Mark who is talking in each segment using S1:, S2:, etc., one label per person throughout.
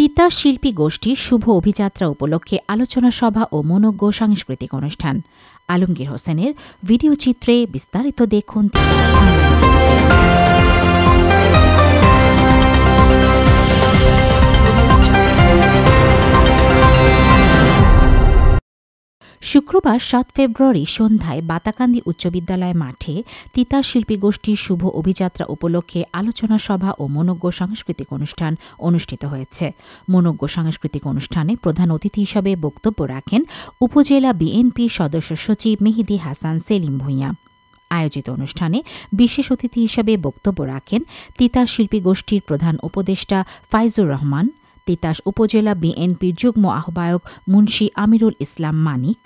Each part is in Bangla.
S1: তিতাস শিল্পী গোষ্ঠীর শুভ অভিযাত্রা উপলক্ষে আলোচনা সভা ও মনোজ্ঞ সাংস্কৃতিক অনুষ্ঠান। আলমগীর হোসেনের ভিডিও চিত্রে বিস্তারিত দেখুন। শুক্রবার ৭ ফেব্রুয়ারি সন্ধ্যায় বাতাকান্দি উচ্চ বিদ্যালয় মাঠে তিতাস শিল্পী গোষ্ঠীর শুভ অভিযাত্রা উপলক্ষে আলোচনা সভা ও মনোজ্ঞ সাংস্কৃতিক অনুষ্ঠান অনুষ্ঠিত হয়েছে। মনোজ্ঞ সাংস্কৃতিক অনুষ্ঠানে প্রধান অতিথি হিসাবে বক্তব্য রাখেন উপজেলা বিএনপি সদস্য সচিব মেহেদী হাসান সেলিম ভূঁইয়া। আয়োজিত অনুষ্ঠানে বিশেষ অতিথি হিসাবে বক্তব্য রাখেন তিতাস শিল্পী গোষ্ঠীর প্রধান উপদেষ্টা ফাইজুর রহমান, তিতাস উপজেলা বিএনপির যুগ্ম আহ্বায়ক মুন্সী আমিরুল ইসলাম মানিক,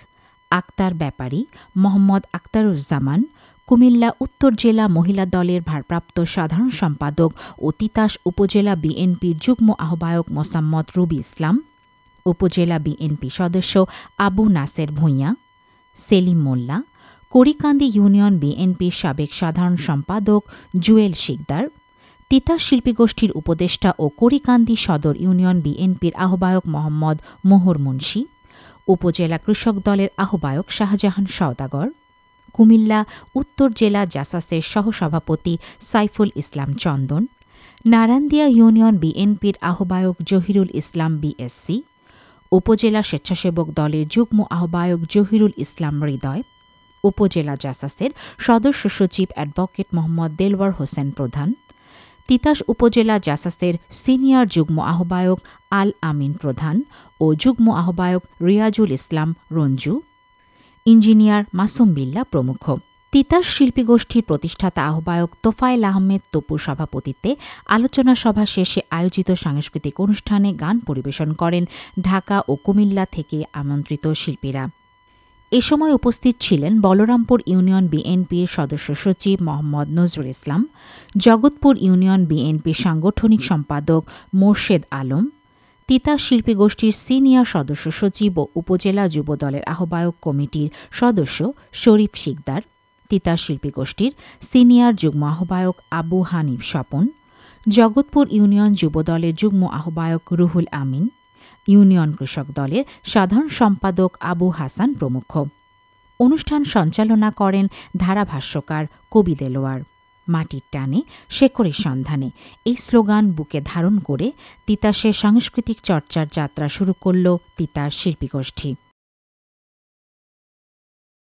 S1: আক্তার ব্যাপারী, মোহাম্মদ আক্তারুজ্জামান, কুমিল্লা উত্তর জেলা মহিলা দলের ভারপ্রাপ্ত সাধারণ সম্পাদক ও তিতাস উপজেলা বিএনপির যুগ্ম আহ্বায়ক মোসাম্মদ রুবি ইসলাম, উপজেলা বিএনপি সদস্য আবু নাসের ভূঁইয়া, সেলিম মোল্লা, করিকান্দি ইউনিয়ন বিএনপির সাবেক সাধারণ সম্পাদক জুয়েল শিকদার, তিতাস শিল্পী গোষ্ঠীর উপদেষ্টা ও করিকান্দি সদর ইউনিয়ন বিএনপির আহ্বায়ক মোহাম্মদ মোহর মুন্সী, উপজেলা কৃষক দলের আহ্বায়ক শাহজাহান সওদাগর, কুমিল্লা উত্তর জেলা জাসাসের সহসভাপতি সাইফুল ইসলাম চন্দন, নারান্দিয়া ইউনিয়ন বিএনপির আহ্বায়ক জহিরুল ইসলাম বিএসসি, উপজেলা স্বেচ্ছাসেবক দলের যুগ্ম আহ্বায়ক জহিরুল ইসলাম হৃদয়, উপজেলা জাসাসের সদস্য সচিব অ্যাডভোকেট মোহাম্মদ দেলওয়ার হোসেন প্রধান, তিতাস উপজেলা জাসাসের সিনিয়র যুগ্ম আহ্বায়ক আল আমিন প্রধান ও যুগ্ম আহ্বায়ক রিয়াজুল ইসলাম রঞ্জু, ইঞ্জিনিয়ার মাসুম বিল্লা প্রমুখ। তিতাস শিল্পী গোষ্ঠীর প্রতিষ্ঠাতা আহ্বায়ক তোফায়েল আহমেদ তপুর সভাপতিত্বে আলোচনা সভা শেষে আয়োজিত সাংস্কৃতিক অনুষ্ঠানে গান পরিবেশন করেন ঢাকা ও কুমিল্লা থেকে আমন্ত্রিত শিল্পীরা। এ সময় উপস্থিত ছিলেন বলরামপুর ইউনিয়ন বিএনপির সদস্য সচিব মোহাম্মদ নজরুল ইসলাম, জগৎপুর ইউনিয়ন বিএনপির সাংগঠনিক সম্পাদক মোর্শেদ আলম, তিতাস শিল্পী গোষ্ঠীর সিনিয়র সদস্য সচিব ও উপজেলা যুবদলের আহ্বায়ক কমিটির সদস্য শরীফ শিকদার, তিতাস শিল্পী গোষ্ঠীর সিনিয়র যুগ্ম আহ্বায়ক আবু হানিফ স্বপন, জগৎপুর ইউনিয়ন যুবদলের যুগ্ম আহ্বায়ক রুহুল আমিন, ইউনিয়ন কৃষক দলের সাধারণ সম্পাদক আবু হাসান প্রমুখ। অনুষ্ঠান সঞ্চালনা করেন ধারাভাষ্যকার কবি দেলোয়ার। মাটির টানে শেকড়ের সন্ধানে এই স্লোগান বুকে ধারণ করে তিতাসের সাংস্কৃতিক চর্চার যাত্রা শুরু করল তিতাস শিল্পী গোষ্ঠী।